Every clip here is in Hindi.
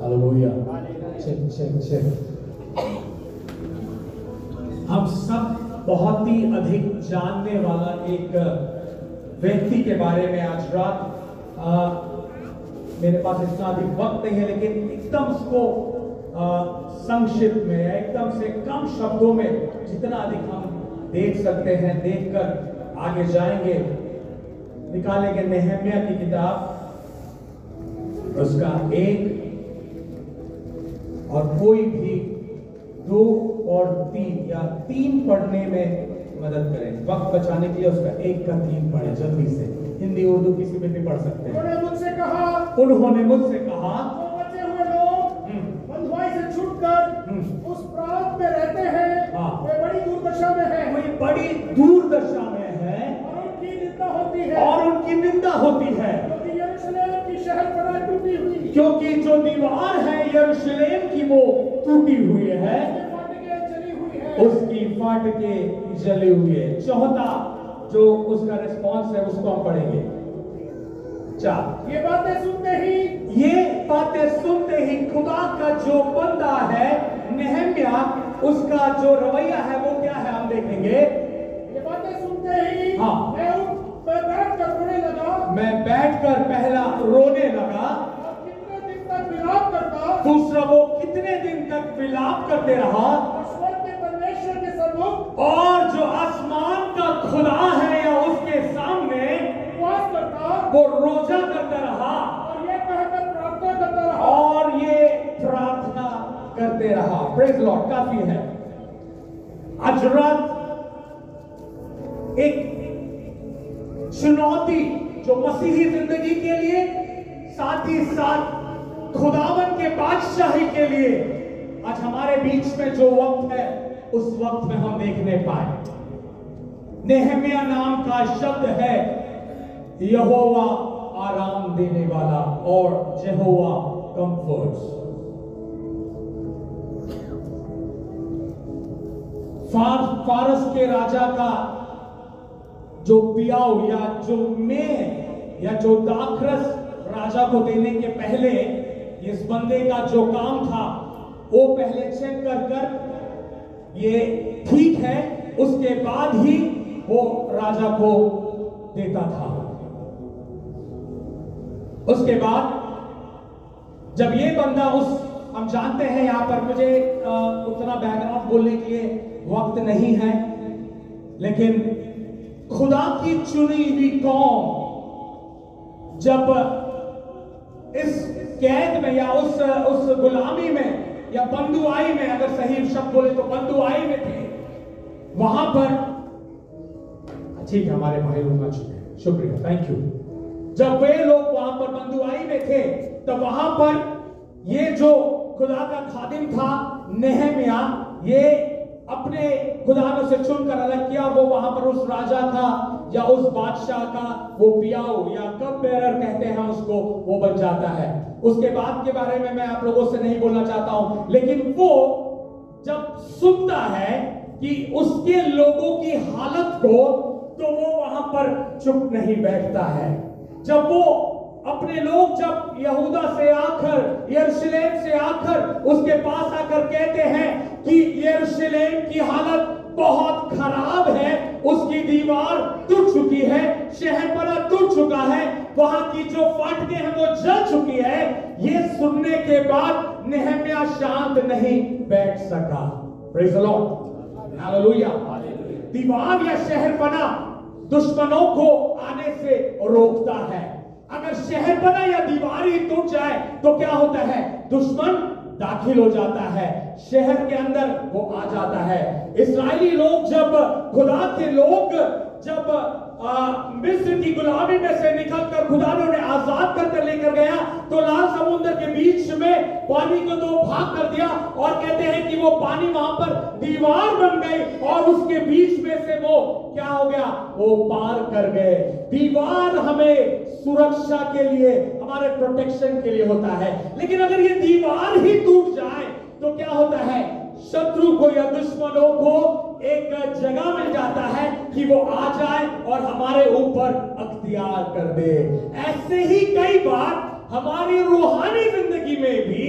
हालेलुया। हम सब बहुत ही अधिक जानने वाला एक व्यक्ति के बारे में आज रात मेरे पास इतना अधिक वक्त नहीं है, लेकिन एकदम उसको संक्षिप्त में एकदम से कम शब्दों में जितना अधिक हम देख सकते हैं देखकर आगे जाएंगे। निकालेंगे नेहम्याह की किताब, उसका 1 और कोई भी 2 और 3 या 3 पढ़ने में मदद करें। वक्त बचाने के लिए उसका 1 का 3 पढ़े जल्दी से, हिंदी उर्दू किसी में भी पढ़ सकते हैं। उन्होंने मुझसे कहा जो बचे हुए लोग बंधुआई से छूटकर उस प्रांत में रहते हैं, वे बड़ी दुर्दशा में हैं, कोई बड़ी दुर्दशा में है और उनकी निंदा होती है, क्योंकि यरूशलेम की शहरपनाह टूटी हुई, क्योंकि जो दीवार है यरूशलेम की वो टूटी हुई है, उसकी फाटके जली हुई है। चौथा जो उसका रिस्पॉन्स है उसको हम पढ़ेंगे। 4 ये बातें सुनते ही खुदा का जो बंदा है नेहम्याह, उसका जो रवैया है वो क्या है हम देखेंगे। ये बातें सुनते ही मैं बैठकर पहला रोने लगा, कितने दिन तक विलाप करता, दूसरा वो कितने दिन तक विलाप करते रहा, परमेश्वर के सम्मुख और जो आसमान का खुदा है या उसके सामने उपवास करता, वो रोजा करता रहा और ये कहकर प्रार्थना करता रहा, और ये प्रार्थना करते रहा। Praise Lord. काफी है। आज रात एक चुनौती जो मसीही जिंदगी के लिए, साथ ही साथ खुदावन के बादशाही के लिए आज हमारे बीच में जो वक्त है उस वक्त में हम देखने पाए। नेहम्याह नाम का शब्द है यहोवा आराम देने वाला और यहोवा कंफर्ट्स। फारस के राजा का जो पियाऊ या जो में या जो दाखरस राजा को देने के पहले इस बंदे का जो काम था वो पहले चेक कर ये ठीक है, उसके बाद ही वो राजा को देता था। उसके बाद जब ये बंदा हम जानते हैं, यहां पर मुझे उतना बैकग्राउंड बोलने के लिए वक्त नहीं है, लेकिन खुदा की चुनी हुई कौम जब इस कैद में या उस गुलामी में या बंधुआई में, अगर सही शब्द बोले तो बंधुआई में थे, वहां पर ठीक है, हमारे भाई लोग आ चुके हैं, शुक्रिया, थैंक यू। जब वे लोग वहां पर बंधुआई में थे तो वहां पर ये जो खुदा का खादिम था नेहम्याह, ये अपने खुदानों से चुनकर अलग किया। वो वहां पर उस राजा का या उस बादशाह का वो पियाऊ या कप बेरर कहते हैं उसको, वो बन जाता है। उसके बाद के बारे में मैं आप लोगों से नहीं बोलना चाहता हूं, लेकिन वो जब सुनता है कि उसके लोगों की हालत को, तो वो वहां पर चुप नहीं बैठता है। जब वो अपने लोग जब यहूदा से आकर, यरूशलेम से आकर उसके पास आकर कहते हैं कि यरूशलेम की हालत बहुत खराब है, उसकी दीवार टूट चुकी है, शहरपनाह टूट चुका है, वहां की जो फाटकें हैं वो जल चुकी है, ये सुनने के बाद नेहम्याह शांत नहीं बैठ सका। Praise the Lord, hallelujah. दीवार या शहरपनाह दुश्मनों को आने से रोकता है। अगर शहरपनाह या दीवार ही टूट जाए तो क्या होता है, दुश्मन दाखिल हो जाता है, शहर के अंदर वो आ जाता है। इस्राएली लोग जब खुदा के लोग जब मिस्र की गुलामी में से निकलकर खुदा ने उन्हें आजाद करके लेकर गया, तो लाल समुद्र के बीच में पानी को 2 भाग कर दिया, और कहते हैं कि वो पानी वहां पर दीवार बन गई और उसके बीच में से वो क्या हो गया, वो पार कर गए। दीवार हमें सुरक्षा के लिए, हमारे प्रोटेक्शन के लिए होता है, लेकिन अगर ये दीवार ही टूट जाए तो क्या होता है, शत्रु को या दुश्मनों को एक जगह मिल जाता है कि वो आ जाए और हमारे ऊपर अख्तियार कर दे। ऐसे ही कई बार हमारी रूहानी जिंदगी में भी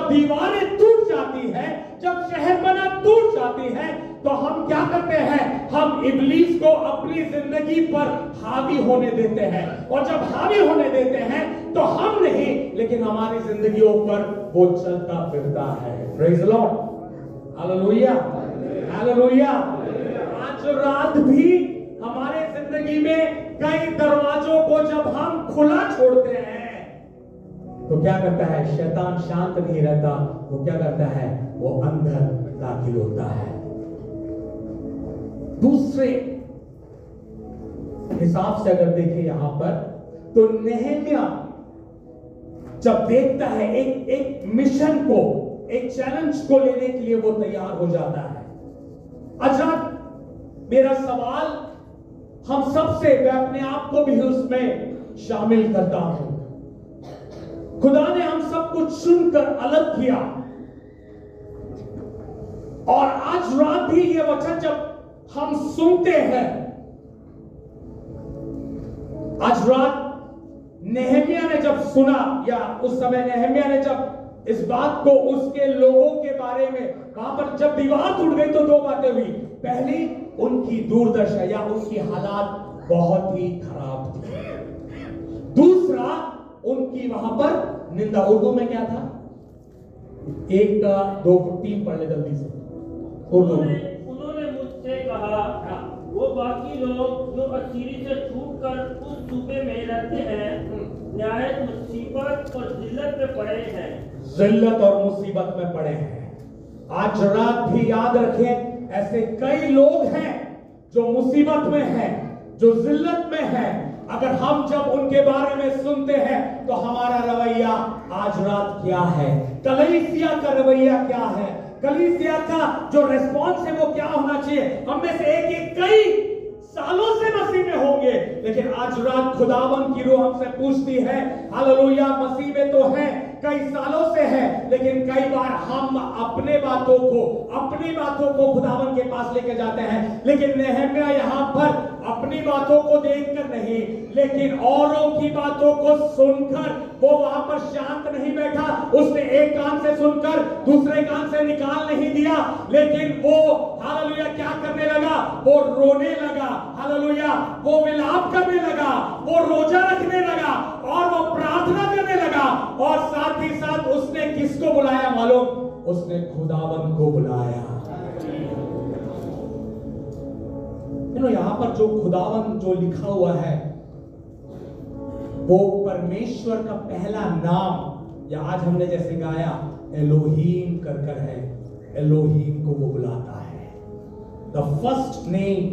जब दीवारें टूट जाती है, जब शहरपनाह टूट जाती है, तो हम क्या करते हैं? हम इब्लीस को अपनी जिंदगी पर हावी होने देते हैं। और जब हावी होने देते हैं तो हम नहीं, लेकिन हमारी जिंदगियों पर वो चलता फिरता है। Praise the Lord, hallelujah, hallelujah. आज रात भी हमारे जिंदगी में कई दरवाजों को जब हम खुला छोड़ते हैं तो क्या करता है? शैतान शांत नहीं रहता, वो क्या करता है? वो अंदर दाखिल होता है। दूसरे हिसाब से अगर देखें यहां पर, तो नेहम्याह जब देखता है एक मिशन को, एक चैलेंज को लेने के लिए वो तैयार हो जाता है। अच्छा, मेरा सवाल हम सबसे, मैं अपने आप को भी उसमें शामिल करता हूं। खुदा ने हम सब कुछ सुनकर अलग किया, और आज रात भी ये वचन जब हम सुनते हैं, आज रात नेहम्याह ने जब सुना, या उस समय नेहम्याह ने जब इस बात को उसके लोगों के बारे में, वहां पर जब दीवार टूट गई तो दो बातें हुई। पहली, उनकी दुर्दशा या उनकी हालात बहुत ही खराब थी। दूसरा, उनकी वहां पर निंदा। उर्दू में क्या था? एक का दो तीन पढ़ ले जल्दी से। उर्दू में उन्होंने मुझसे कहा, वो बाकी लोग जो असीरी से छूटकर उस सूबे में रहते हैं, न्याय मुसीबत और जिल्लत में पड़े हैं। जिल्लत और मुसीबत में पड़े हैं। आज रात भी याद रखें, ऐसे कई लोग हैं जो मुसीबत में हैं, जो जिल्लत में हैं। अगर हम जब उनके बारे में सुनते हैं तो हमारा रवैया आज रात क्या है? कलीसिया का रवैया क्या है? कलीसिया का जो रिस्पॉन्स है वो क्या होना चाहिए? हम में से एक कई सालों से मसीह में होंगे, लेकिन आज रात खुदावन की रूह हमसे पूछती है, हालेलुया, मसीह में तो है, कई सालों से है, लेकिन कई बार हम अपनी बातों को खुदावन के पास लेके जाते हैं। लेकिन नेहम्याह यहां पर अपनी बातों को देखकर नहीं, लेकिन औरों की बातों को सुनकर वो वहां पर शांत नहीं बैठा। उसने एक कान से सुनकर दूसरे कान से निकाल नहीं दिया, लेकिन वो हालेलुया क्या करने लगा? वो रोने लगा, हालेलुया, वो विलाप करने लगा, वो रोजा रखने लगा और वो प्रार्थना करने लगा। और साथ ही साथ उसने किसको बुलाया मालूम? उसने खुदावन को बुलाया। यहां पर जो खुदावन जो लिखा हुआ है वो परमेश्वर का पहला नाम, या आज हमने जैसे गाया एलोहीम कर है, एलोहीम को वो बुलाता है। The first name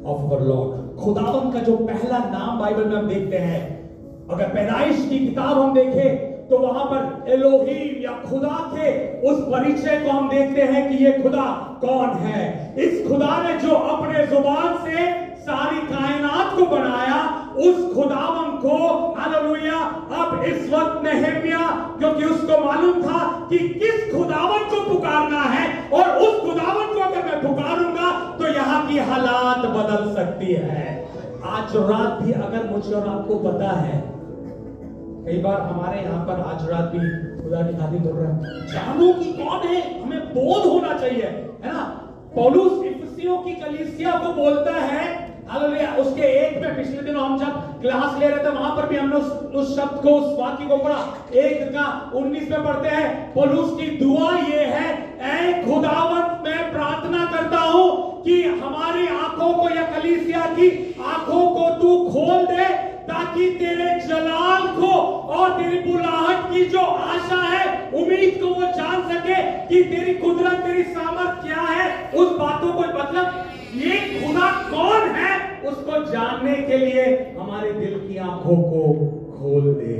of our Lord, खुदावन का जो पहला नाम बाइबल में हम देखते हैं। अगर पैदाइश की किताब हम देखें तो वहां पर एलोहीम या खुदा के उस परिचय को हम देखते हैं कि ये खुदा कौन है। इस खुदा ने जो अपने जुबान से सारी कायनात को बनाया, उस खुदावन को हालेलुया अब इस वक्त नेहम्याह, क्योंकि उसको मालूम था कि किस खुदावन को पुकारना है, और उस खुदावन को अगर मैं पुकारूंगा तो यहाँ की हालात बदल सकती है। आज रात भी अगर मुझे और आपको पता है, कई बार हमारे यहाँ पर आज रात भी खुदा की खातिर बोल रहे हैं, जानो कि कौन है, हमें बोध होना चाहिए, है ना। पौलुस इफिसियों की कलीसिया को बोलता है, हालेलुया, उसके एक में पिछले दिनों हम जब क्लास ले रहे थे वहां पर भी हमने उस शब्द को, उस वाक्य को पढ़ा। 1:19 में पढ़ते हैं, पौलुस की दुआ ये है, ऐ खुदावंत मैं प्रार्थना करता हूं कि हमारी आंखों को या कलीसिया की आंखों को तू खोल दे, ताकि तेरे जलाल को और तेरी बुलाहट की जो आशा है, उम्मीद को वो जान सके कि तेरी कुदरत, तेरी सामर्थ क्या है। उस बातों को, मतलब ये खुदा कौन है, उसको जानने के लिए हमारे दिल की आंखों को खोल दे।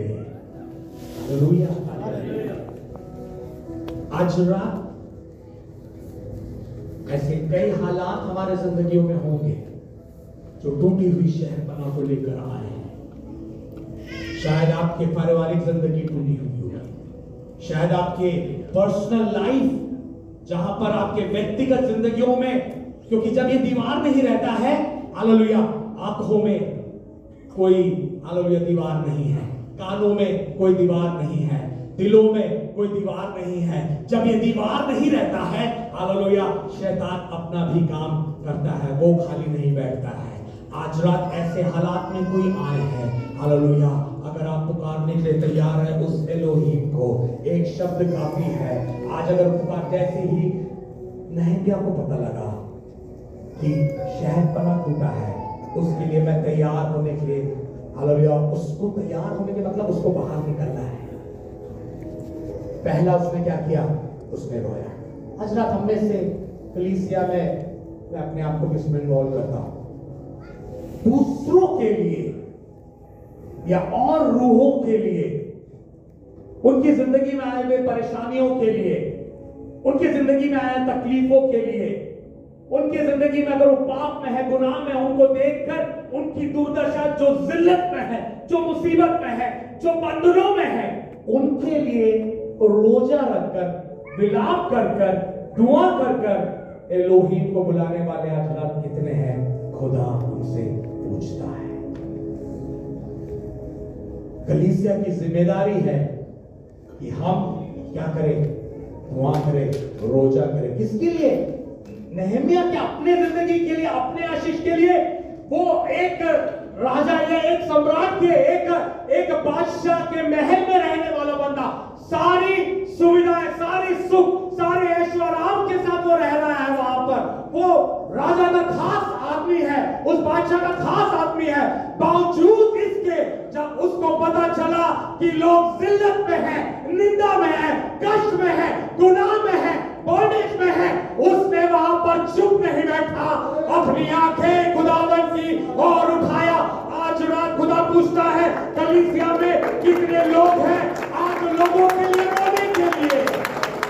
हालेलुया। आज रात ऐसे कई हालात हमारे जिंदगियों में होंगे जो टूटी हुई शहरपनाह को लेकर आए हैं। शायद आपके पारिवारिक जिंदगी टूटी हुई होगी, शायद आपके पर्सनल लाइफ, जहां पर आपके व्यक्तिगत जिंदगियों में, क्योंकि जब ये दीवार नहीं रहता है, हालेलुया, आंखों में कोई हालेलुया दीवार नहीं है, कानों में कोई दीवार नहीं है, दिलों में कोई दीवार नहीं है। जब ये दीवार नहीं रहता है, हालेलुया, शैतान अपना भी काम करता है, वो खाली नहीं बैठता है। आज रात ऐसे हालात में कोई आए हैं, हालेलुया, अगर आप पुकारने के लिए तैयार है उस एलोहीम को, एक शब्द काफी है। आज अगर पुकार, जैसे ही नहम्याह को पता लगा कि शहरपनाह टूटा है, उसके लिए मैं तैयार होने के लिए, हालेलुया, उसको तैयार होने के मतलब उसको बाहर निकलना है। पहला उसने क्या किया? उसने रोया। आज रात हम में से कलीसिया में, मैं अपने आप को किसमें इन्वॉल्व करता हूं? दूसरों के लिए या और रूहों के लिए, उनकी जिंदगी में आए हुए परेशानियों के लिए, उनकी जिंदगी में आए तकलीफों के लिए, उनकी जिंदगी में अगर वो पाप में है, गुनाह में है, उनको देखकर उनकी दुर्दशा जो जिल्लत में है, जो मुसीबत में है, जो बंधनों में है, उनके लिए रोजा रखकर, विलाप कर कर, दुआ कर कर एलोहीम को बुलाने वाले आज रात कितने हैं? खुदा हमसे पूछता है। कलीसिया की जिम्मेदारी है कि हम क्या करें? दुआ करें, रोजा करें। किसके लिए? नहम्याह के अपने जिंदगी के लिए, अपने आशीष के लिए। वो एक राजा या एक सम्राट के, एक बादशाह के महल में रहने वाला बंदा, सारी सुविधाएं, सारी सुख, सारे ऐश्वर्य के साथ वो रह रहा है वहां पर। वो राजा का खास आदमी है, उस बादशाह का खास आदमी है। बावजूद इसके जब उसको पता चला कि लोग जिल्लत में है, निंदा में है, कष्ट में है, गुनाह में है, बॉन्डेज में है, उसने वहां पर चुप नहीं बैठा, अपनी आंखें खुदावन की और उठाया। आज रात खुदा पूछता है, कलीसिया में कितने लोग हैं आज लोगों के लिए रोने के लिए?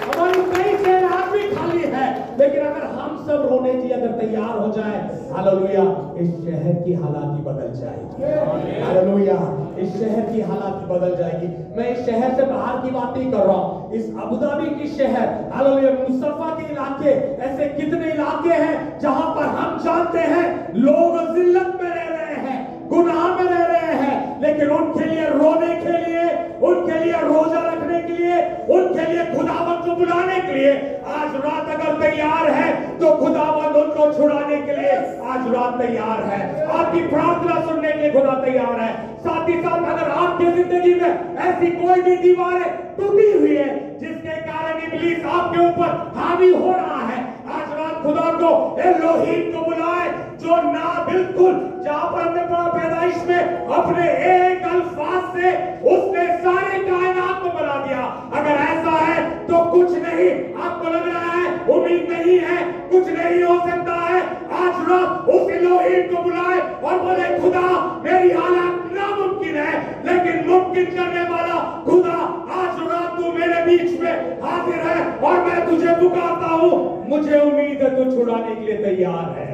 हमारी कई से आदमी खाली है, लेकिन अगर हम सब रोने के लिए अगर तैयार हो जाए, हालेलुया, इस शहर की हालात बदल जाएगी। हालेलुया, इस शहर की हालात बदल जाएगी। मैं इस शहर से बाहर की बात नहीं कर रहा हूं, इस अबू धाबी की शहर, हालेलुया, मुस्तफा के इलाके, ऐसे कितने इलाके हैं जहां पर हम जानते हैं लोग जिल्लत में रह रहे हैं, गुनाह में रह रहे हैं, लेकिन उनके लिए रोने के लिए, उनके लिए रोजा रखने के लिए, उनके लिए खुदावंद को बुलाने के लिए आज रात अगर तैयार है तो खुदावंद उनको छुड़ाने के लिए आज रात तैयार है। आपकी प्रार्थना सुनने के लिए खुदा तैयार है। साथ ही साथ अगर आपकी जिंदगी में ऐसी कोई भी दीवारें टूटी हुई है जिसके कारण इब्लीस आपके ऊपर हावी हो रहा है, आज रात खुदा को एलोहीम को बुलाए, जो ना बिल्कुल, जहां पर हमने पढ़ा पैदाइश में, अपने एक अल्फाज से उसने सारे कायनात को बना दिया। अगर ऐसा है तो कुछ नहीं, आपको लग रहा है उम्मीद नहीं है, कुछ नहीं हो सकता है, आज रात उस एलोहीम को बुलाए और बोले, खुदा मेरी हालत नामुमकिन है, लेकिन मुमकिन करने वाला खुदा, आज रात तू मेरे बीच में हाजिर है और मैं तुझे पुकारता हूं। मुझे उम्मीद है तू छुड़ाने के लिए तैयार है।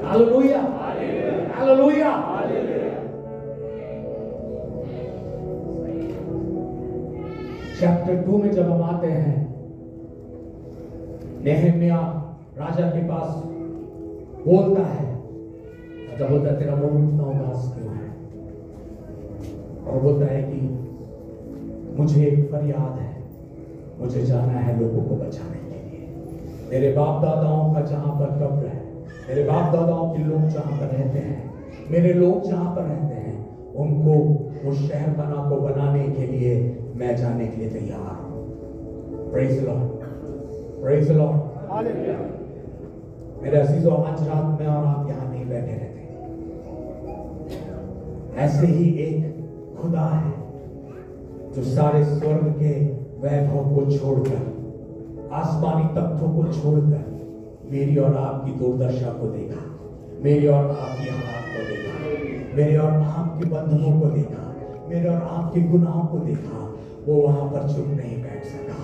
Hallelujah, hallelujah. चैप्टर 2 में जब हम आते हैं, नहम्याह राजा के पास बोलता है, जब बोलता है तेरा मुंह इतना उदास क्यों है, और बोलता है कि मुझे एक फरियाद है, मुझे जाना है लोगों को बचाने के लिए। मेरे बाप दादाओं का जहां पर कब्र है, मेरे बाप दादाओं के लोग जहां पर रहते हैं, मेरे लोग जहां पर रहते हैं, उनको वो शहरपनाह को बनाने के लिए मैं जाने के लिए तैयार हूं। Praise the Lord, praise the Lord, hallelujah. मेरे अजीजों, आज रात में और आप यहां नहीं बैठे रहते, ऐसे ही एक खुदा है जो सारे स्वर्ग के वैभव को छोड़कर, आसमानी तत्वों को छोड़कर मेरी और आपकी दुर्दशा को देखा, मेरी और आपकी हालात को देखा, मेरे और आपके बंधनों को देखा, मेरे और आपके गुनाहों को देखा। वो वहां पर चुप नहीं बैठ सका।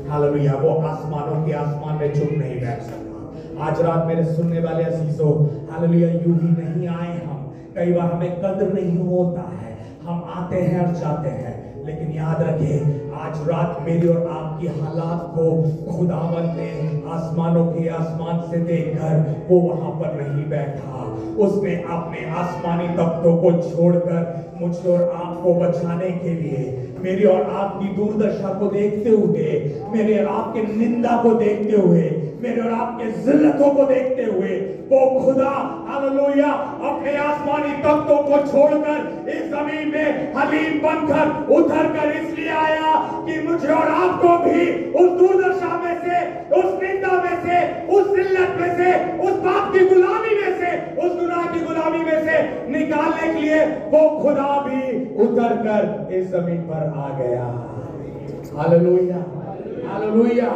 हालेलुया, वो आसमानों के आसमान में चुप नहीं बैठ सका। आज रात मेरे सुनने वाले अजीजों, हालेलुया, यूं ही नहीं आए हम, कई बार हमें कद्र नहीं होता है, हम आते हैं और जाते हैं, लेकिन याद रखें आज रात मेरी और आपकी हालात को खुदावंद ने आसमानों के आसमान से देखकर वो वहां पर नहीं बैठा, उसने अपने आसमानी तख्तों को छोड़कर मुझे और आपको बचाने के लिए, मेरी और आपकी दुर्दशा को देखते हुए, मेरे और आपके निंदा को देखते हुए, मेरे और आपके जिल्लतों को देखते हुए, वो खुदा हालेलुया अपने आसमानी तख्तों को छोड़कर इस जमीन में हलीम बनकर उतर कर इसलिए आया कि मुझे और आपको भी उस दुर्दशा में से, उस निंदा में से, उस जिल्लत में से, उस पाप की गुलामी में से, उस गुनाह की गुलामी में से निकालने के लिए वो खुदा भी उतर कर इस जमीन पर आ गया। Hallelujah hallelujah.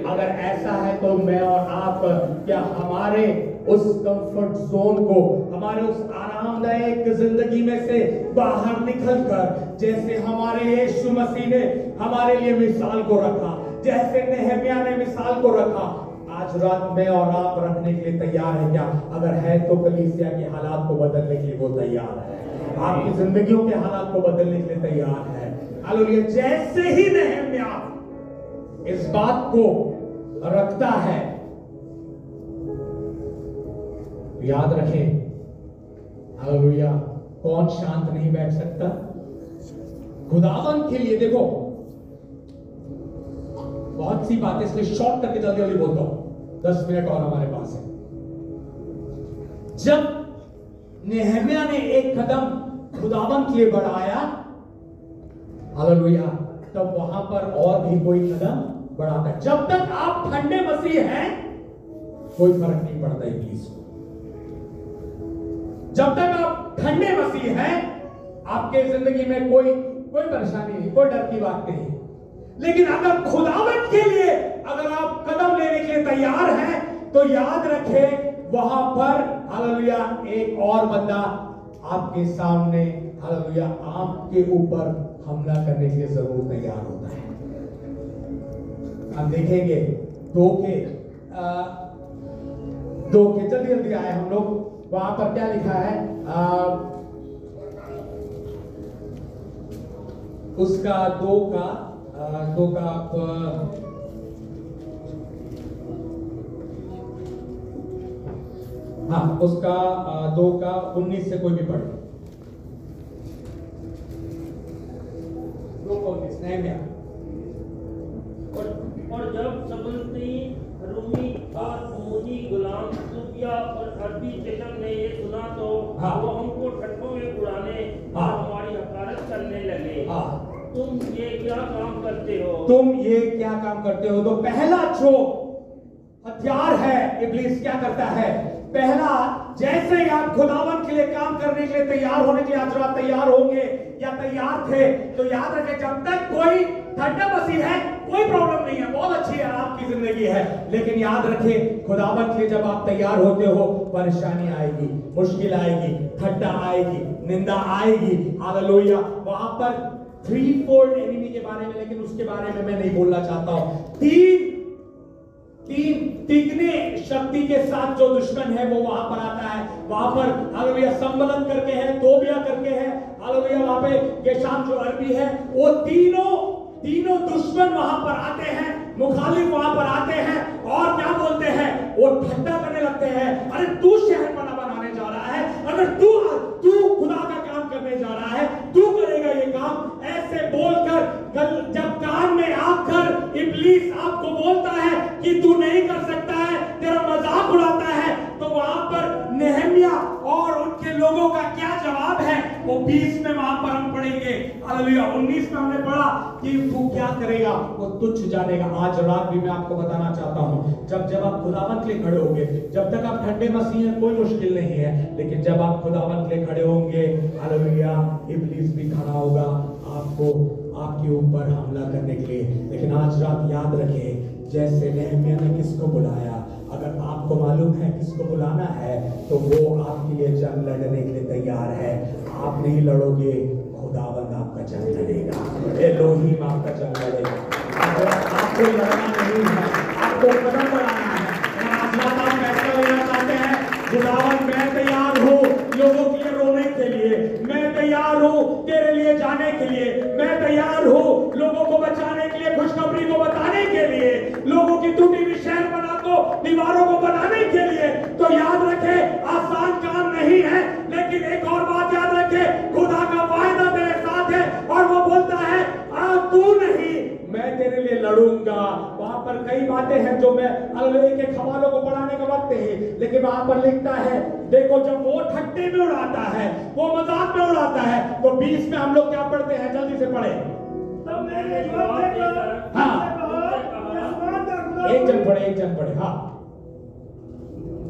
अगर ऐसा है तो मैं और आप क्या हमारे उस कंफर्ट जोन को, हमारे उस आरामदायक जिंदगी में से बाहर निकलकर, जैसे हमारे यीशु मसीह ने हमारे लिए मिसाल को रखा, जैसे नेहमिया ने मिसाल को रखा, आज रात में और आप रखने के लिए तैयार है क्या? अगर है तो कलीसिया के हालात को बदलने के लिए वो तैयार है, आपकी जिंदगियों के हालात को बदलने के लिए तैयार है। हालेलुया। जैसे ही नेहमिया इस बात को रखता है, याद रखें, हालेलुया, कौन शांत नहीं बैठ सकता खुदावंद के लिए। देखो बहुत सी बातें इसलिए शॉर्ट करके जल्दी जल्दी बोलता हूं, 10 मिनट और हमारे पास है। जब नेहमिया ने एक कदम खुदावंद के लिए बढ़ाया, हालेलुया, तब वहां पर और भी कोई कदम बढ़ाता है। जब तक आप ठंडे मसीह हैं कोई फर्क नहीं पड़ता इब्लीस को। जब तक आप ठंडे मसीह हैं आपके जिंदगी में कोई परेशानी नहीं, कोई डर की बात नहीं। लेकिन अगर खुदावंद के लिए अगर आप कदम लेने के लिए तैयार हैं तो याद रखें वहां पर हालेलुया एक और बंदा आपके सामने हालेलुया आपके ऊपर हमला करने के लिए जरूर तैयार होता है। आप देखेंगे दो के जल्दी जल्दी आए हम लोग, वहां पर क्या लिखा है, उसका दो का हाँ उसका 2 का 19 से कोई भी पढ़े। 2 का 19 नेहमिया। और जब सबलती रूमी और अमूनी गुलाम सूफिया और अरबी चेतन ने ये सुना तो वो हमको ठट्ठों में उड़ाने और हमारी हकारत करने लगे। तुम ये क्या काम करते हो? तुम ये क्या काम करते हो? तो पहला जो हथियार है इब्लीस क्या करता है, पहला जैसे ही आप खुदावंद के लिए काम करने के लिए तैयार होने के लिए आज रात तैयार होंगे या तैयार थे, तो याद रखें जब तक कोई ठंडा मसीह है कोई प्रॉब्लम नहीं है, बहुत अच्छी है आपकी जिंदगी है। लेकिन याद रखें खुदावंद के लिए जब आप तैयार होते हो परेशानी आएगी, मुश्किल आएगी, ठंडा आएगी, निंदा आएगी। हालेलुया। वहां पर 3-fold एनिमी के बारे में, लेकिन उसके बारे में मैं नहीं बोलना चाहता हूं। तीन तिगने शक्ति के साथ जो दुश्मन है वो वहां पर आता है। वहां पर हालेलुया संबलन करके है, तोबिया करके है, हालेलुया वहां पे गेशाम जो अरबी है, वो तीनों दुश्मन वहां पर आते हैं, मुखालिफ वहां पर आते हैं और क्या बोलते हैं, वो ठट्टा करने लगते हैं। अरे तू शहरपना बनाने जा रहा है, अगर तू खुदा का काम करने जा रहा है, तू करेगा ये काम, ऐसे बोलकर जब कान में आकर इब्लीस आपको बोलता है कि तू नहीं कर सकता है, तेरा मजाक उड़ाता है, तो वहां पर नेहमिया और उनके लोगों का क्या जवाब है वो 20 में वहां पर हम पढ़ेंगे। हालेलुया। 19 में हमने पढ़ा कि तू क्या करेगा, वो तुच्छ जानेगा। आज रात भी मैं आपको बताना चाहता हूं, जब आप खुदावंद के लिए खड़े होंगे, जब तक आप ठंडे मसीह हैं कोई मुश्किल नहीं है, लेकिन जब आप खुदावंद के लिए खड़े होंगे, हालेलुया, इब्लीस भी खड़ा होगा आपके ऊपर हमला करने के लिए। लेकिन आज रात याद रखें जैसे नेहमिया ने किसको बुलाया, अगर आपको मालूम है किसको बुलाना है तो वो आपके लिए जंग लड़ने के लिए तैयार है। आप नहीं लड़ोगे, खुदावंद आपका जंग लड़ेगा, एलोहीम आपका जंग लड़ेगा। आपको लड़ना नहीं है, आपको कदम बढ़ाना है। आज रात आप फैसला लेना चाहते हैं, खुदावंद मैं तैयार हूँ लोगों के लिए रोने के लिए, मैं तैयार हूँ तेरे लिए जाने के लिए, मैं तैयार हूँ लोगों को बचाने लड़ूंगा। वहां पर कई बातें हैं जो मैं हालेलुया के हवालों को पढ़ाने का वक्त है, लेकिन वहां पर लिखता है देखो जब वो ठट्टे में उड़ाता है, वो मजाक में उड़ाता है, तो 20 में हम लोग क्या पढ़ते हैं, जल्दी से पढ़े। तब मैंने जवाब देकर हाँ। एक जन पढ़े। हाँ।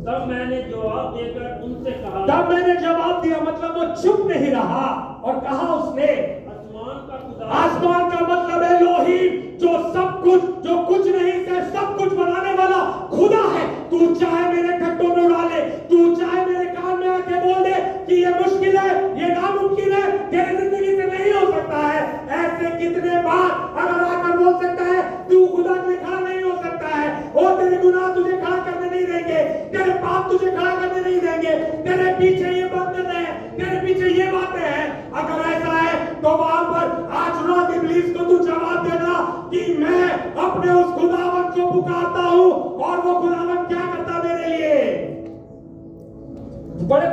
तब मैंने जवाब देकर उनसे कहा, तब मैंने जवाब दिया, मतलब वो चुप नहीं रहा और कहा उसने, आसमान का खुदा, आसमान का मतलब है एलोहीम, जो सब कुछ, जो कुछ नहीं से सब कुछ बनाने वाला खुदा है। तू चाहे मेरे ठट्टों में उड़ा ले, तू चाहे मेरे कान में आके बोल दे कि ये मुश्किल है, ये नामुमकिन है, तेरी जिंदगी से नहीं हो सकता है। ऐसे कितने बार अगर आकर बोल सकता है तू खुदा के लिए खड़ा नहीं हो सकता है, और तेरे गुनाह तुझे खड़ा करने नहीं देंगे, तेरे पाप तुझे खड़ा करने नहीं देंगे, तेरे पीछे ये बंधन है, तेरे पीछे ये बातें हैं। अगर ऐसा है तो वहां पर आज रात इब्लीस को तू जवाब देना कि मैं अपने उस खुदावन को पुकारता हूं और वो खुदावन क्या करता मेरे लिए। पढ़े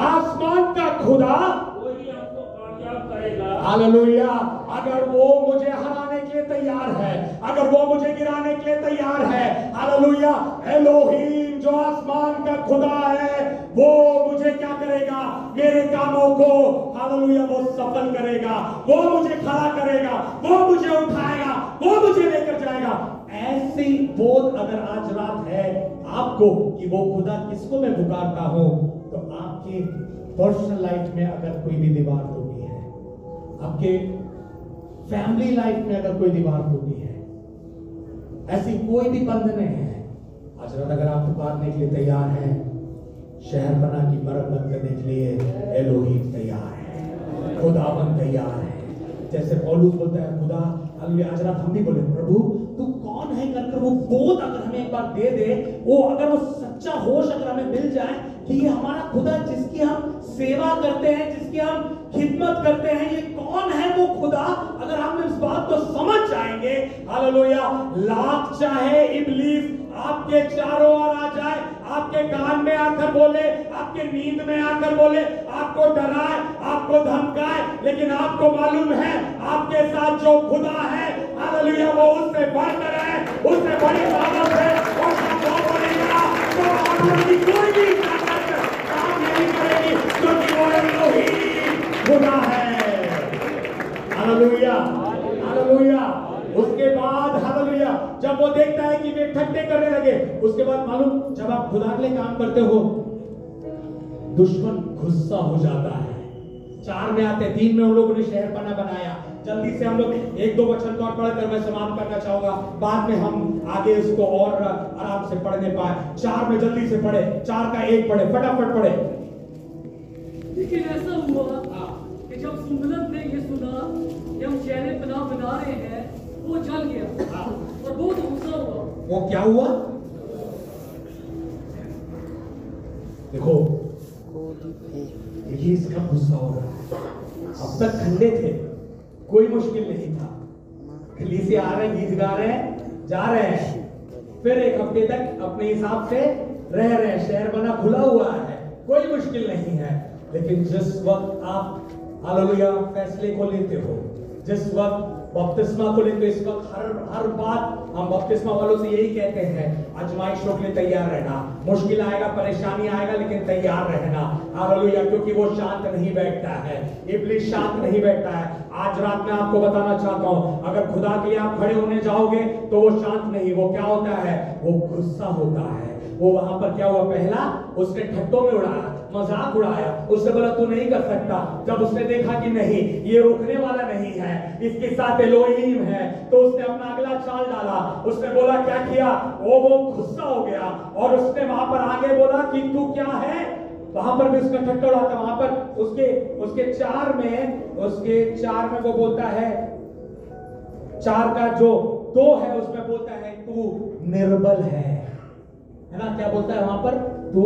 आसमान का खुदा वही हमको कामयाब करेगा। हालेलुया। अगर वो मुझे हराने के लिए तैयार है, अगर वो मुझे गिराने के लिए तैयार है, हालेलुया, एलोहीम जो आसमान का खुदा है, वो मुझे क्या करेगा, मेरे कामों को हालेलुया वो सफल करेगा, वो मुझे खड़ा करेगा, वो मुझे उठाएगा, वो मुझे लेकर जाएगा। ऐसी बोध अगर आज रात है आपको कि वो खुदा किसको मैं पुकारता हूं, तो आपके पर्सनल लाइफ में अगर कोई भी दीवार टूटी है, आपके फैमिली लाइफ में अगर कोई दीवार टूटी है, ऐसी कोई भी बंधन है, आज रात अगर आप पुकारने के लिए तैयार हैं, शहरपना की मरम्मत करने के लिए एलोहीम तैयार है, खुदावन तैयार है। जैसे पौलुस बोलता है खुदा, हालेलुया, आज रात हम भी बोले प्रभु तू कौन है करके वो बोध अगर हमें एक बार दे दे, वो अगर वो सच्चा होश अगर हमें मिल जाए कि ये हमारा खुदा जिसकी हम सेवा करते हैं, जिसकी हम खिदमत करते हैं, ये कौन है वो खुदा, अगर हम इस बात को समझ जाएंगे, हालेलुया, लाख चाहे इब्लीस आपके चारों ओर आ जाए, आपके कान में आकर बोले, आपके नींद में आकर बोले, आपको डराए, आपको धमकाए, लेकिन आपको मालूम है आपके साथ जो खुदा है, हालेलुया, वो उससे बढ़कर है, उससे बड़ी ताकत है, उसका वो बनेगा तो आपकी कोई भी ताकत काम नहीं करेगी, क्योंकि वो एलोहीम खुदा है। Hallelujah, hallelujah. उसके बाद हालेलुया, जब वो देखता है कि वे ठट्टे करने लगे, उसके बाद मालूम, जब आप खुदा के लिए काम करते हो, दुश्मन गुस्सा हो जाता है। 4 में आते, 3 में उन लोगों ने शहरपना बनाया। जल्दी से हम लोग 1-2 वचन और पढ़कर मैं समाप्त करना चाहूंगा, बाद में हम आगे इसको और आराम से पढ़ने पाए। 4 में जल्दी से पढ़े, 4 का 1 पढ़े, फटाफट पढ़े। लेकिन ऐसा हुआ कि जब सुंदरत ने ये सुना कि हम शहरपना बना रहे हैं, वो जल गया और बहुत गुस्सा हुआ। वो क्या हुआ? देखो ये इसका गुस्सा हो रहा है। अब तक ठंडे थे, कोई मुश्किल नहीं था, खलीसी आ रहे हैं, गीत गा रहे हैं, जा रहे हैं, फिर एक हफ्ते तक अपने हिसाब से रह रहे हैं, शहर बना खुला हुआ है, कोई मुश्किल नहीं है। लेकिन जिस वक्त आप हालेलुया फैसले को लेते हो, जिस वक्त बपतिस्मा को लेते, इस वक्त हर बात हम बपतिस्मा वालों से यही कहते हैं, आजमाइशों के लिए तैयार रहना, मुश्किल आएगा, परेशानी आएगा, लेकिन तैयार रहना। हालेलुया, क्योंकि वो शांत नहीं बैठता है, इब्लीस शांत नहीं बैठता है। आज रात में आपको बताना चाहता हूं, अगर खुदा के लिए आप खड़े होने जाओगे तो वो शांत नहीं, वो क्या होता है, वो गुस्सा होता है। वो वहां पर क्या हुआ, पहला उसने ठट्टों में उड़ाया, मजाक उड़ाया, उससे बोला तू नहीं कर सकता। जब उसने देखा कि नहीं ये रुकने वाला नहीं है, इसके साथ एलोहीम है, तो उसने अपना अगला चाल डाला। उसने बोला क्या किया, वो गुस्सा हो गया और उसने वहां पर आगे बोला कि तू क्या है, वहां पर भी उसका ठट्टा उड़ाता। वहां पर उसके 4 में वो बोलता है, 4 का जो 2 है उसमें बोलता है तू निर्बल है ना, क्या बोलता है वहां पर, तू,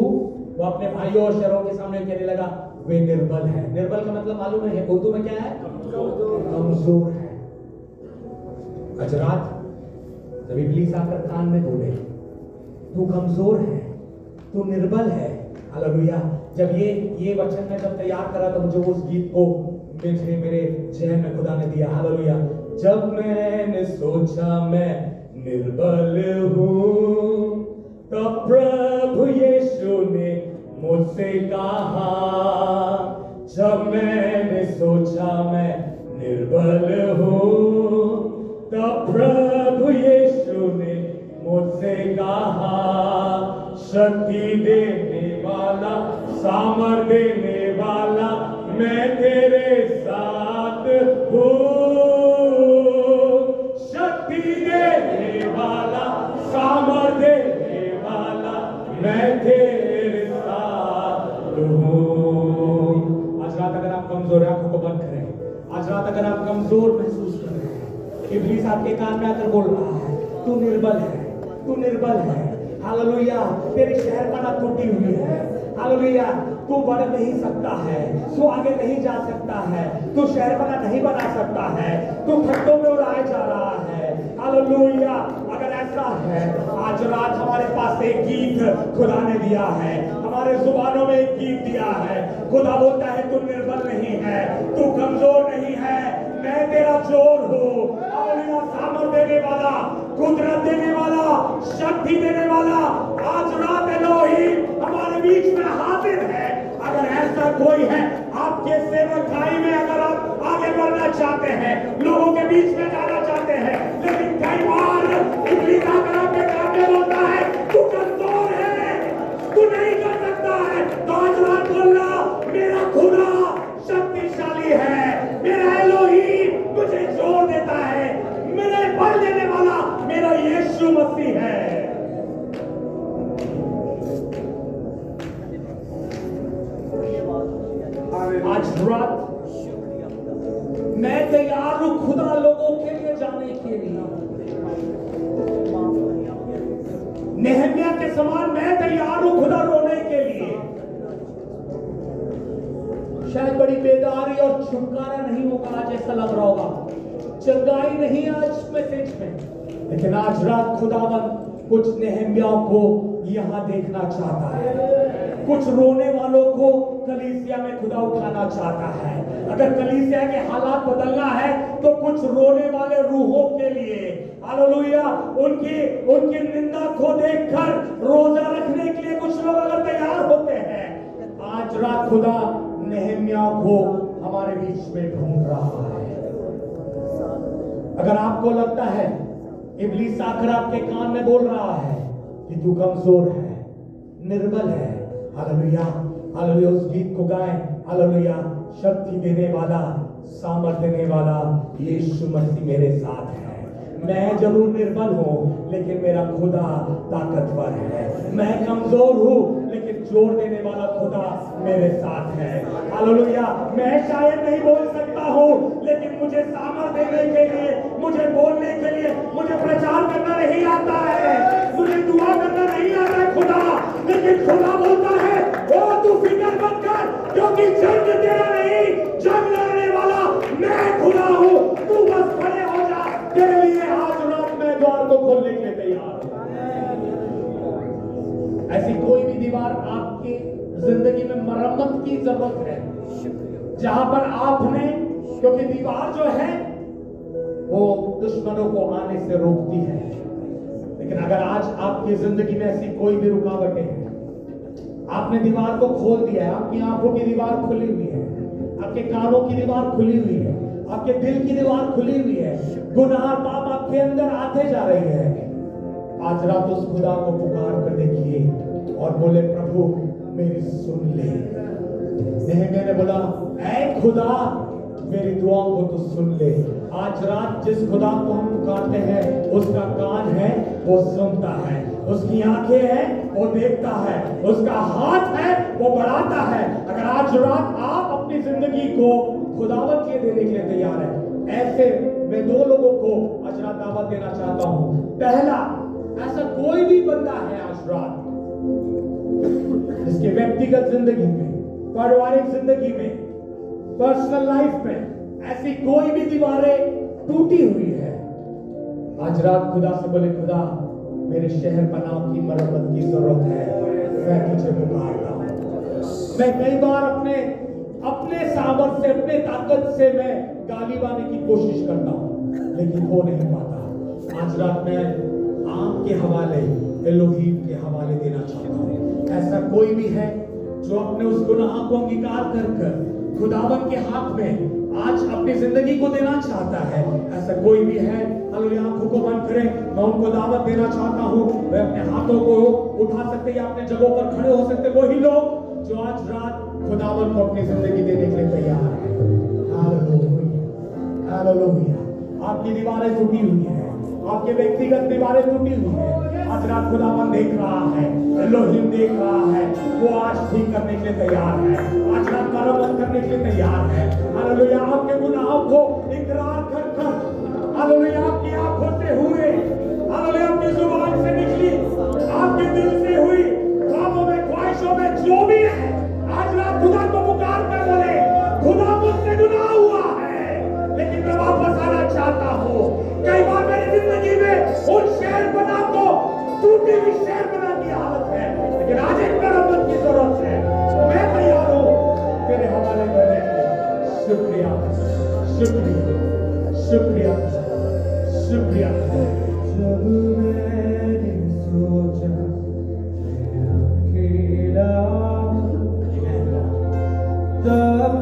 वो अपने भाइयों और शहरों के सामने कहने लगा वे निर्बल है। निर्बल का मतलब मालूम है उर्दू में क्या है, कमजोर है। आज रात जब इब्लीस आकर कान में बोले तू कमजोर है, तू निर्बल है, हालेलुया, जब ये वचन मैं जब तैयार करा तो मुझे उस गीत को मेरे जहन में खुदा ने दिया, हालेलुया, जब मैंने सोचा मैं निर्बल हूँ, तब प्रभु यीशु ने मुझसे कहा। जब मैंने सोचा मैं निर्बल हूँ, तब प्रभु यीशु ने मुझसे कहा। शक्ति देने वाला, सामर्थ देने वाला, मैं तेरे साथ हूँ। शक्ति देने वाला, सामर्थ देने वाला, मैं तेरे साथ हूँ। आज रात अगर आप कमजोर हैं, आंखों को बंद करें। आज रात अगर आप कमजोर महसूस कर रहे हैं, इब्लीस आपके कान में आकर बोल रहा है, तू निर्बल है, तू निर्बल है। हालेलुया, तेरी शहरपनाह टूटी हुई है। हालेलुया, तू बढ़ नहीं सकता है, तू आगे नहीं जा सकता है, तू शहरपनाह नहीं बना सकता है, तू खड्डों में उड़ाया जा रहा है। हालेलुया, अगर ऐसा है, आज रात हमारे पास एक गीत खुदा ने दिया है, हमारे जुबानों में एक गीत दिया है। खुदा बोलता है तू निर्बल नहीं है, तू कमजोर नहीं है, मैं तेरा जोर हूँ। हालेलुया, सामर्थ देने वाला, कुदरत देने वाला, शक्ति देने वाला आज रात एलोहीम हमारे बीच में हाजिर है। अगर ऐसा कोई है आपके सेवकाई में, अगर आप आगे बढ़ना चाहते हैं, लोगों के बीच में जाना चाहते हैं, लेकिन कई बार इब्लीस आकर आपके कान में बोलता है तू कमजोर है, तू नहीं कर सकता है, तो आज रात बोलना मेरा खुदा शक्तिशाली है, मेरा एलोहीम मुझे जोर देता है, मेरे बल देने वाला मेरा यीशु मसीह है। आज रात मैं तैयार हूं खुदा लोगों के लिए जाने के लिए। नेहमिया के समान मैं तैयार हूं खुदा रोने के लिए। शायद बड़ी बेदारी और छुटकारा नहीं होगा आज, ऐसा लग रहा होगा, चंगाई नहीं आज मैसेज में, लेकिन आज रात खुदावन कुछ नेहमियाओं को यहां देखना चाहता है। कुछ रोने वालों को कलीसिया में खुदा उठाना चाहता है। अगर कलीसिया के हालात बदलना है तो कुछ रोने वाले रूहों के लिए, हालेलुया, उनकी निंदा को देखकर रोजा रखने के लिए कुछ लोग अगर तैयार होते हैं, आज रात खुदा नेहमिया को हमारे बीच में ढूंढ रहा है। अगर आपको लगता है इब्लीस आकर आपके कान में बोल रहा है कि तू कमजोर है, निर्बल है, हालेलुया, हालेलुया, उस गीत को गाएं, हालेलुया, शक्ति देने वाला, सामर्थ देने वाला यीशु मसीह मेरे साथ है। मैं जरूर निर्बल हूं, लेकिन मेरा खुदा ताकतवर है। मैं कमजोर हूं, लेकिन जोर देने वाला खुदा मेरे साथ है। हालेलुया, मैं शायद नहीं बोल सकता हूं, लेकिन मुझे सामर्थ देने के लिए, मुझे बोलने के लिए, मुझे प्रचार करना नहीं आता है, मुझे दुआ करना नहीं आता है खुदा, लेकिन खुदा बोलता है ओ तू फिक्र मत कर, क्योंकि जंग तेरा नहीं, जंग लड़ने वाला मैं खुदा हूं, तू बस खड़े हो जा। तेरे लिए आज रात में द्वार को खोलने के लिए तैयार हूं। ऐसी कोई भी दीवार आपकी जिंदगी में मरम्मत की जरूरत है, जहां पर आपने, क्योंकि दीवार जो है वो दुश्मनों को आने से रोकती है, लेकिन अगर आज आपकी जिंदगी में ऐसी कोई भी रुकावटें हैं, आपने दीवार को खोल दिया है, आपकी आंखों की दीवार खुली हुई है, आपके कानों की दीवार खुली हुई है, आपके दिल की दीवार खुली हुई है, गुनाह पाप आपके अंदर आते जा रहे हैं, आज रात उस खुदा को पुकार कर देखिए और बोले प्रभु मेरी सुन ले। नेहमिया ने बोला ऐ खुदा मेरी दुआओं को तो सुन ले। आज रात जिस खुदा को हम पुकारते हैं उसका कान है वो सुनता है, उसकी आंखें हैं वो देखता है, उसका हाथ है वो बढ़ाता है। अगर आज रात आप अपनी जिंदगी को खुदावत के देने के लिए तैयार हैं, ऐसे मैं दो लोगों को आज रात दावत देना चाहता हूं। पहला, ऐसा कोई भी बंदा है आज रात जिसके व्यक्तिगत जिंदगी में, पारिवारिक जिंदगी में, पर्सनल लाइफ में ऐसी कोई भी दीवारें टूटी हुई है, आज रात खुदा से बोले खुदा मेरे शहर पनाह की मरम्मत की जरूरत है, मैं तुझे पुकारता हूं। मैं कई बार अपने सामर्थ्य से, अपने ताकत से मैं गाली बाने की कोशिश करता हूं, लेकिन हो नहीं पाता। आज रात में आपके हवाले, एलोहीम के हवाले देना चाहता हूँ। ऐसा कोई भी है जो अपने उस गुनाह को अंगीकार कर खुदावन के हाथ में आज अपनी जिंदगी को देना चाहता है, ऐसा कोई भी है, हालेलुया, आंखों को बंद करें, मैं उनको दावत देना चाहता हूँ। वे अपने हाथों को उठा सकते या अपने जगहों पर खड़े हो सकते, वही लोग जो आज रात खुदावन को अपनी जिंदगी देने के लिए तैयार है। Hallelujah, hallelujah. आपकी दीवारें टूटी हुई है, आपके व्यक्तिगत दीवारें टूटी हुई है, आज रात खुदावन देख रहा है, एलोहीम देख रहा है, वो आज ठीक करने के लिए तैयार है, आज रात मरम्मत करने के लिए तैयार है। हालेलुया, आपके गुनाहों को इकरार कर हालेलुया, आपकी आंखों से हुए, हालेलुया, आपकी जुबान से निकली, आपके दिल से हुई, ख्वाबों में, ख्वाहिशों में जो भी है, आज रात खुदा को पुकार कर बोले, खुदा मुझसे गुनाह हुआ है, लेकिन मैं वापस आना चाहता हूँ। कई बार मेरी जिंदगी में उन शहर बना को टूटी हुई शहर बना की हालत है, लेकिन आज एक मरम्मत की जरूरत है। मैं तैयार हूँ तेरे हवाले करने के लिए। शुक्रिया, शुक्रिया, शुक्रिया, शुक्रिया। जब मैंने सोचा अकेला तब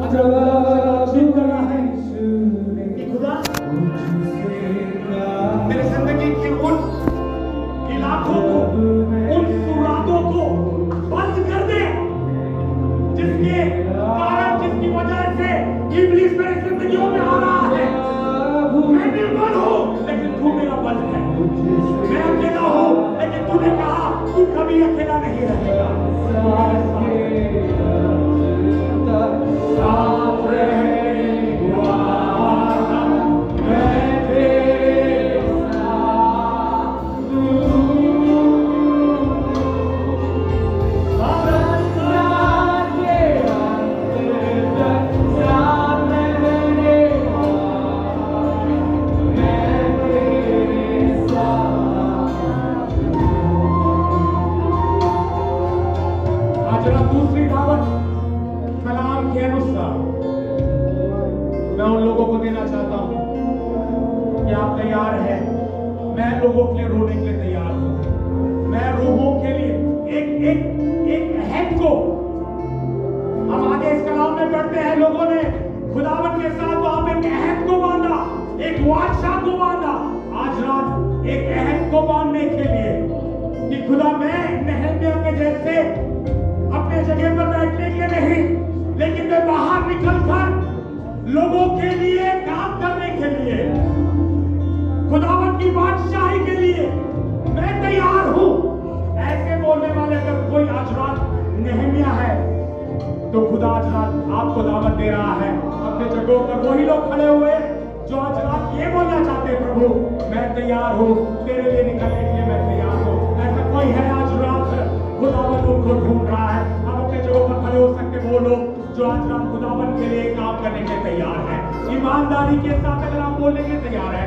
करना है कि खुदा मेरी जिंदगी की उन इलाकों को, उन सुरागों को बंद कर दे, जिसके कारण, जिसकी वजह से इब्लीस मेरी जिंदगियों में आ रहा है। मैं निर्बल हूँ, लेकिन तू मेरा बल है। मैं अकेला हूँ, लेकिन तूने कहा तू कभी अकेला नहीं रहेगा। साथ रहेगा मैं तेरे दूसरी दावत कलाम के अनुसार मैं उन लोगों को देना चाहता हूं कि आप तैयार हैं। मैं लोगों के लिए रोने के लिए तैयार हूं। मैं रूहों के लिए एक अहद को, हम आगे इस कलाम में पढ़ते हैं, लोगों ने खुदावन के साथ वहां पे एक अहद को बांधा, एक वाचा को बांधा। आज रात एक अहद को बांधने के लिए कि खुदा मैं नहम्याह के जैसे अपने जगह पर बैठने के नहीं, लेकिन मैं बाहर निकलकर लोगों के लिए काम करने के लिए, खुदावन की बादशाही के लिए मैं तैयार हूं। ऐसे बोलने वाले अगर कोई आज रात नहम्याह है, तो खुदा आज रात आपको दावत दे रहा है। अपने जगहों पर वही लोग खड़े हुए जो आज रात ये बोलना चाहते हैं, प्रभु मैं तैयार हूं, तेरे लिए निकलने के लिए मैं तैयार हूं। ऐसा कोई है आज रात खुदावन उनको ढूंढ रहा है। हम अपने जगहों पर खड़े हो सकते वो लोग जो आज रात खुदावन के लिए काम करने के लिए तैयार है, ईमानदारी के साथ अगर आप बोलने के लिए तैयार है,